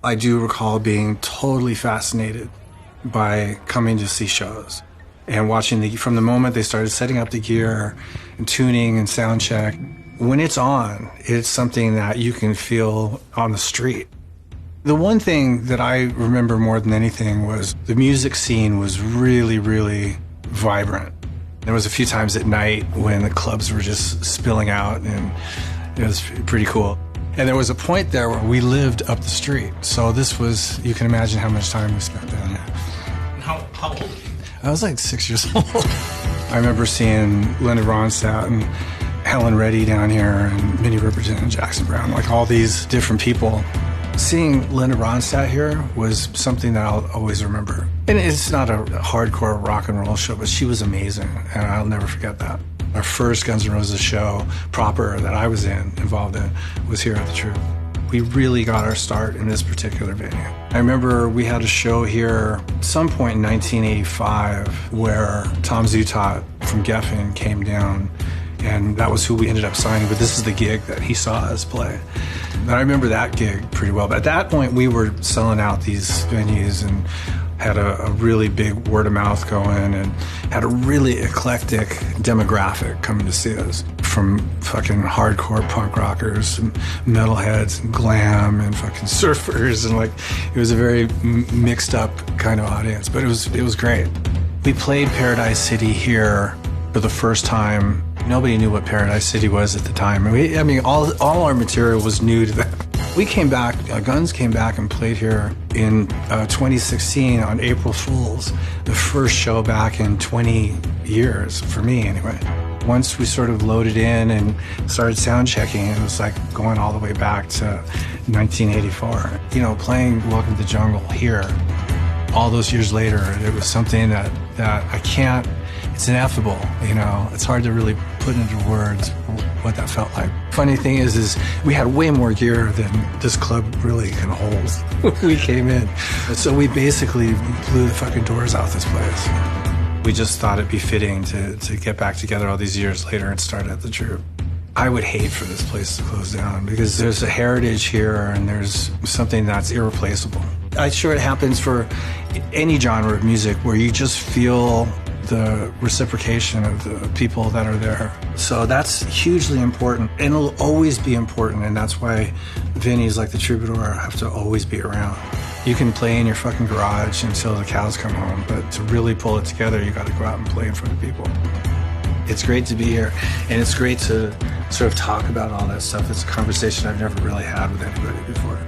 I do recall being totally fascinated by coming to see shows and watching from the moment they started setting up the gear and tuning and sound check. When it's on, it's something that you can feel on the street. The one thing that I remember more than anything was the music scene was really, really vibrant. There was a few times at night when the clubs were just spilling out, and it was pretty cool. And there was a point there where we lived up the street. So this was, you can imagine how much time we spent down there. How old were you? I was like 6 years old. I remember seeing Linda Ronstadt and Helen Reddy down here and Minnie Riperton and Jackson Browne, like all these different people. Seeing Linda Ronstadt here was something that I'll always remember. And it's not a hardcore rock and roll show, but she was amazing, and I'll never forget that. Our first Guns N' Roses show, proper, that I was involved in, was here at the Troupe. We really got our start in this particular venue. I remember we had a show here at some point in 1985 where Tom Zutaut from Geffen came down, and that was who we ended up signing, but this is the gig that he saw us play. And I remember that gig pretty well. But at that point, we were selling out these venues and had a really big word of mouth going and had a really eclectic demographic coming to see us, from fucking hardcore punk rockers and metalheads and glam and fucking surfers, and like it was a very mixed up kind of audience, but it was great. We played Paradise City here for the first time. Nobody knew what Paradise City was at the time. I mean, all our material was new to them. We came back, Guns came back and played here in 2016 on April Fool's, the first show back in 20 years, for me anyway. Once we sort of loaded in and started sound checking, it was like going all the way back to 1984. You know, playing Welcome to the Jungle here, all those years later, it was something that I can't, it's ineffable, you know. It's hard to really put into words what that felt like. Funny thing is we had way more gear than this club really can hold when we came in. And so we basically blew the fucking doors off this place. We just thought it'd be fitting to get back together all these years later and start at the Troupe. I would hate for this place to close down because there's a heritage here and there's something that's irreplaceable. I'm sure it happens for any genre of music where you just feel the reciprocation of the people that are there. So that's hugely important, and it'll always be important, and that's why venues like the Troubadour have to always be around. You can play in your fucking garage until the cows come home, but to really pull it together, you gotta go out and play in front of people. It's great to be here, and it's great to sort of talk about all that stuff. It's a conversation I've never really had with anybody before.